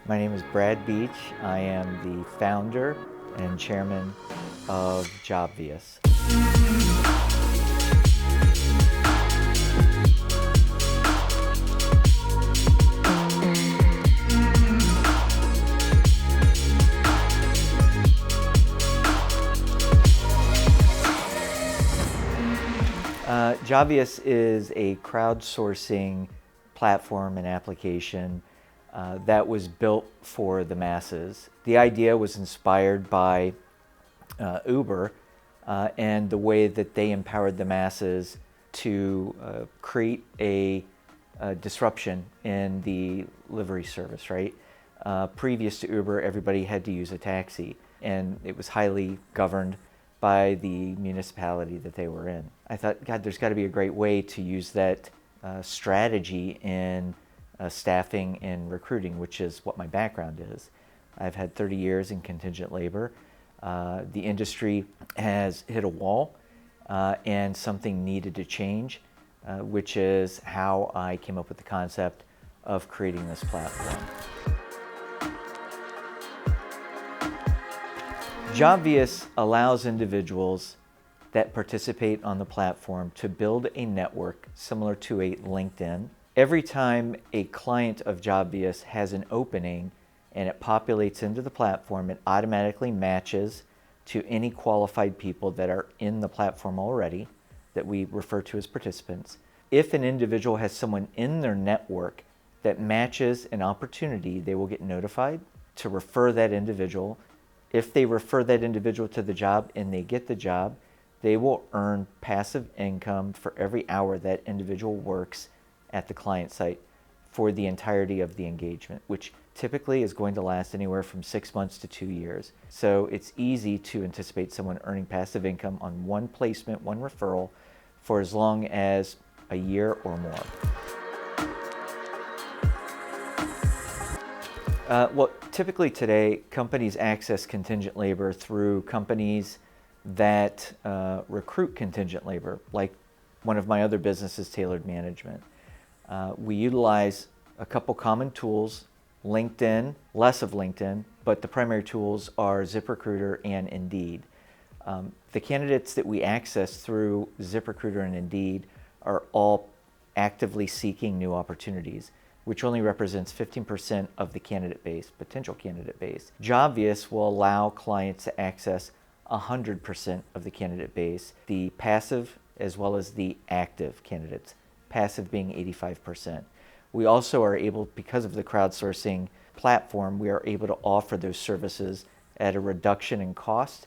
My name is Brad Beach. I am the founder and chairman of Jobvious. Jobvious is a crowdsourcing platform and application that was built for the masses. The idea was inspired by Uber and the way that they empowered the masses to create a disruption in the livery service, right? Previous to Uber, everybody had to use a taxi, and it was highly governed by the municipality that they were in. I thought, God, there's got to be a great way to use that strategy in staffing and recruiting, which is what my background is. I've had 30 years in contingent labor. The industry has hit a wall and something needed to change, which is how I came up with the concept of creating this platform. Jobvious allows individuals that participate on the platform to build a network similar to a LinkedIn. Every time a client of Jobvious has an opening and it populates into the platform, it automatically matches to any qualified people that are in the platform already, that we refer to as participants. If an individual has someone in their network that matches an opportunity, they will get notified to refer that individual. If they refer that individual to the job and they get the job, they will earn passive income for every hour that individual works at the client site for the entirety of the engagement, which typically is going to last anywhere from 6 months to 2 years. So it's easy to anticipate someone earning passive income on one placement, one referral, for as long as a year or more. Well, typically today, companies access contingent labor through companies that recruit contingent labor, like one of my other businesses, Tailored Management. We utilize a couple common tools, LinkedIn, less of LinkedIn, but the primary tools are ZipRecruiter and Indeed. The candidates that we access through ZipRecruiter and Indeed are all actively seeking new opportunities, which only represents 15% of the candidate base, potential candidate base. Jobvious will allow clients to access 100% of the candidate base, the passive as well as the active candidates, passive being 85%. We also are able, because of the crowdsourcing platform, we are able to offer those services at a reduction in cost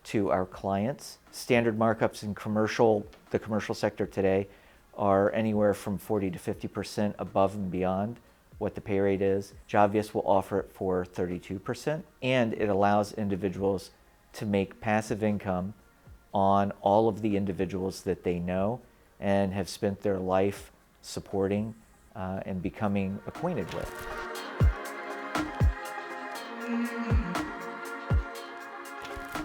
to our clients. Standard markups in the commercial sector today are anywhere from 40 to 50% above and beyond what the pay rate is. Jobvious will offer it for 32%, and it allows individuals to make passive income on all of the individuals that they know and have spent their life supporting and becoming acquainted with.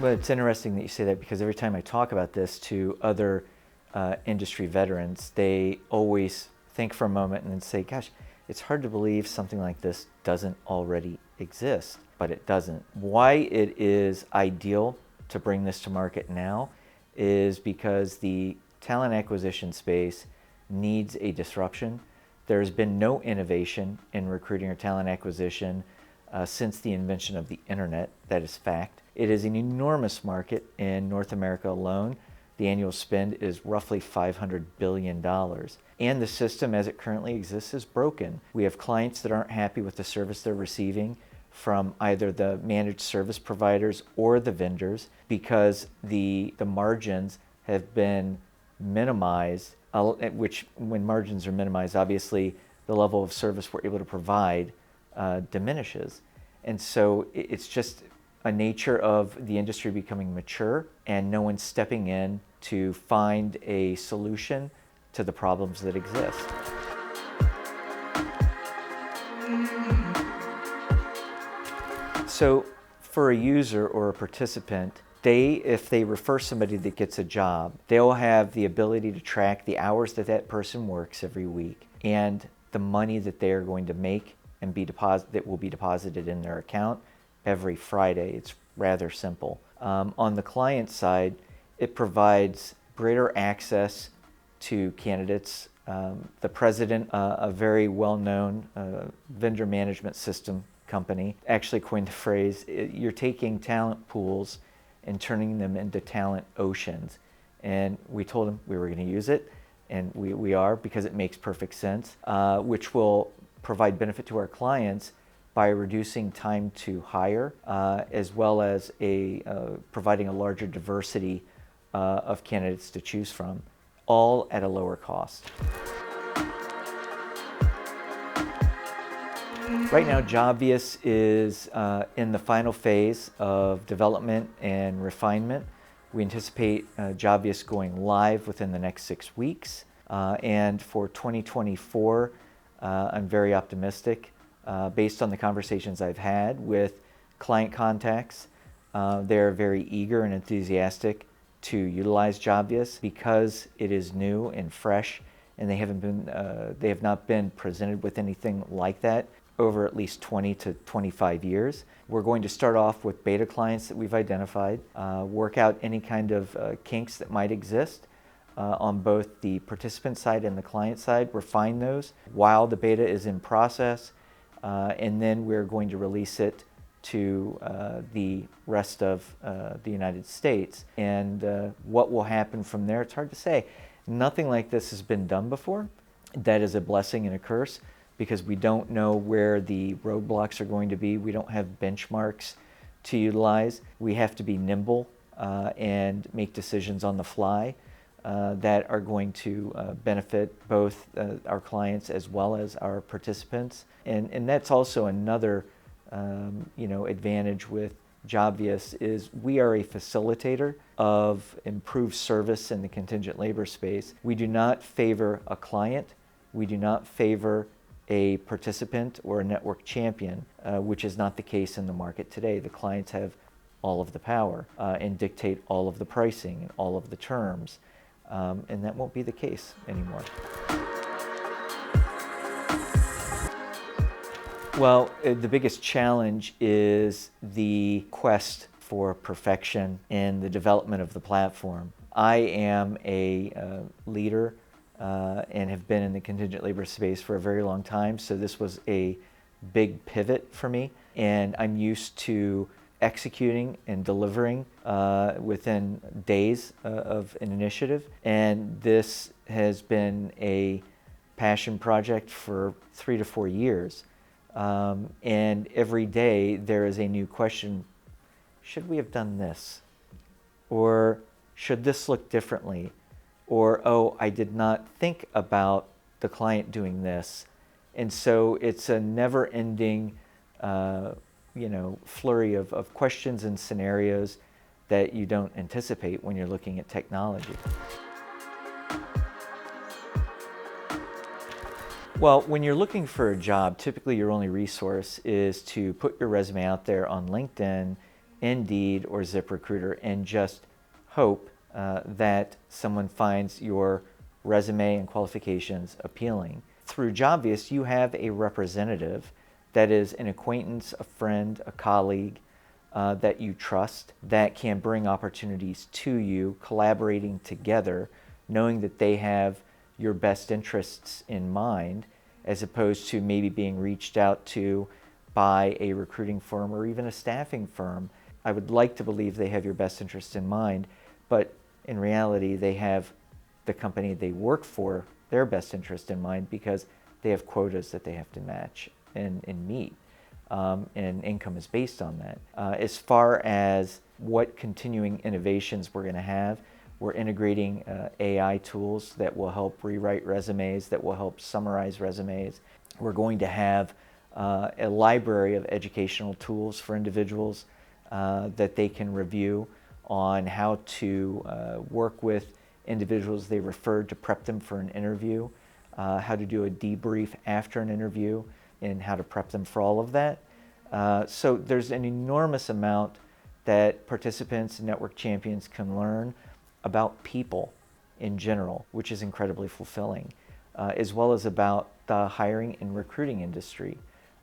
But it's interesting that you say that, because every time I talk about this to other industry veterans, they always think for a moment and then say, gosh, it's hard to believe something like this doesn't already exist, but it doesn't. Why it is ideal to bring this to market now is because the talent acquisition space needs a disruption. There's been no innovation in recruiting or talent acquisition since the invention of the internet. That is fact. It is an enormous market in North America alone. The annual spend is roughly $500 billion. And the system as it currently exists is broken. We have clients that aren't happy with the service they're receiving from either the managed service providers or the vendors, because the margins have been minimized, which, when margins are minimized, obviously the level of service we're able to provide diminishes. And so it's just a nature of the industry becoming mature and no one's stepping in to find a solution to the problems that exist. So for a user or a participant, if they refer somebody that gets a job, they'll have the ability to track the hours that that person works every week and the money that they are going to make and that will be deposited in their account every Friday. It's rather simple. On the client side, it provides greater access to candidates. The president, a very well-known vendor management system company, actually coined the phrase, you're taking talent pools and turning them into talent oceans. And we told him we were going to use it, and we are, because it makes perfect sense, which will provide benefit to our clients by reducing time to hire, as well as providing a larger diversity of candidates to choose from, all at a lower cost. Right now, Jobvious is in the final phase of development and refinement. We anticipate Jobvious going live within the next 6 weeks. And for 2024, I'm very optimistic. Based on the conversations I've had with client contacts, they're very eager and enthusiastic to utilize Jobvious because it is new and fresh, and they have not been presented with anything like that over at least 20 to 25 years. We're going to start off with beta clients that we've identified, work out any kind of kinks that might exist on both the participant side and the client side, refine those while the beta is in process, and then we're going to release it to the rest of the United States. And what will happen from there, it's hard to say. Nothing like this has been done before. That is a blessing and a curse, because we don't know where the roadblocks are going to be. We don't have benchmarks to utilize. We have to be nimble and make decisions on the fly that are going to benefit both our clients as well as our participants. And that's also another advantage with Jobvious, is we are a facilitator of improved service in the contingent labor space. We do not favor a client. We do not favor a participant or a network champion, which is not the case in the market today. The clients have all of the power and dictate all of the pricing and all of the terms, and that won't be the case anymore. Well, the biggest challenge is the quest for perfection in the development of the platform. I am a leader and have been in the contingent labor space for a very long time, so this was a big pivot for me, and I'm used to executing and delivering within days of an initiative, and this has been a passion project for 3 to 4 years, and every day there is a new question. Should we have done this? Or should this look differently? Or, oh, I did not think about the client doing this. And so it's a never-ending, flurry of questions and scenarios that you don't anticipate when you're looking at technology. Well, when you're looking for a job, typically your only resource is to put your resume out there on LinkedIn, Indeed, or ZipRecruiter, and just hope that someone finds your resume and qualifications appealing. Through Jobvious, you have a representative that is an acquaintance, a friend, a colleague that you trust, that can bring opportunities to you, collaborating together, knowing that they have your best interests in mind, as opposed to maybe being reached out to by a recruiting firm or even a staffing firm. I would like to believe they have your best interests in mind, but in reality, they have the company they work for, their best interest in mind, because they have quotas that they have to match and meet, and income is based on that. As far as what continuing innovations we're going to have, we're integrating AI tools that will help rewrite resumes, that will help summarize resumes. We're going to have a library of educational tools for individuals that they can review on how to work with individuals they referred to prep them for an interview, how to do a debrief after an interview, and how to prep them for all of that. So there's an enormous amount that participants and network champions can learn about people in general, which is incredibly fulfilling, as well as about the hiring and recruiting industry.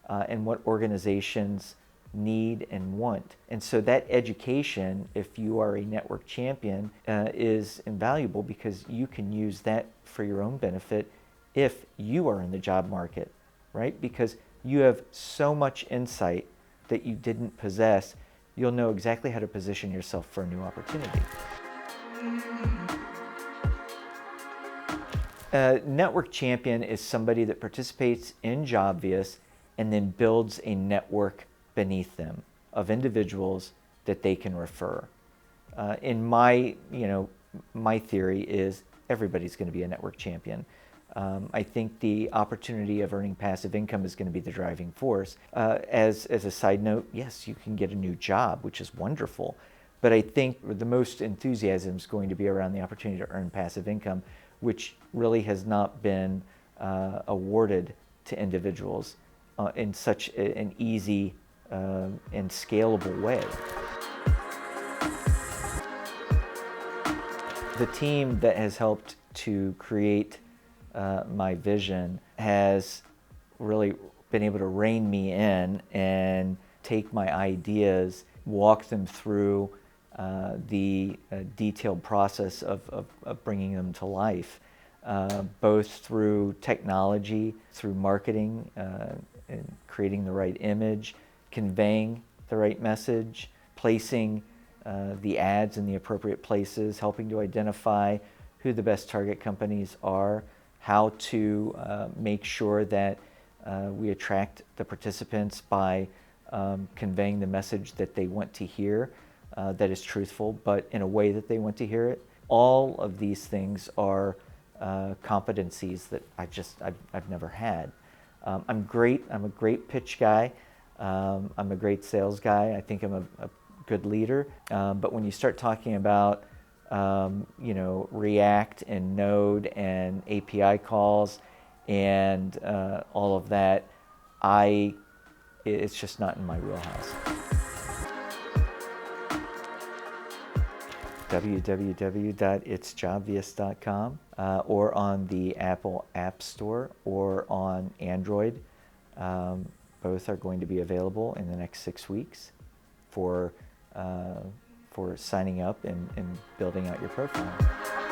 and what organizations need and want. And so that education, if you are a network champion, is invaluable because you can use that for your own benefit if you are in the job market, right? Because you have so much insight that you didn't possess, you'll know exactly how to position yourself for a new opportunity. A network champion is somebody that participates in Jobvious and then builds a network beneath them of individuals that they can refer. In my theory is everybody's going to be a network champion. I think the opportunity of earning passive income is going to be the driving force. As a side note, yes, you can get a new job, which is wonderful. But I think the most enthusiasm is going to be around the opportunity to earn passive income, which really has not been awarded to individuals in such an easy and scalable way. The team that has helped to create my vision has really been able to rein me in and take my ideas, walk them through the detailed process of bringing them to life, both through technology, through marketing, and creating the right image, conveying the right message, placing the ads in the appropriate places, helping to identify who the best target companies are, how to make sure that we attract the participants by conveying the message that they want to hear, that is truthful, but in a way that they want to hear it. All of these things are competencies that I've never had. I'm a great pitch guy. I'm a great sales guy. I think I'm a good leader. But when you start talking about React and Node and API calls and all of that, it's just not in my wheelhouse. www.itsjobvious.com or on the Apple App Store or on Android. Both are going to be available in the next 6 weeks for signing up and building out your profile.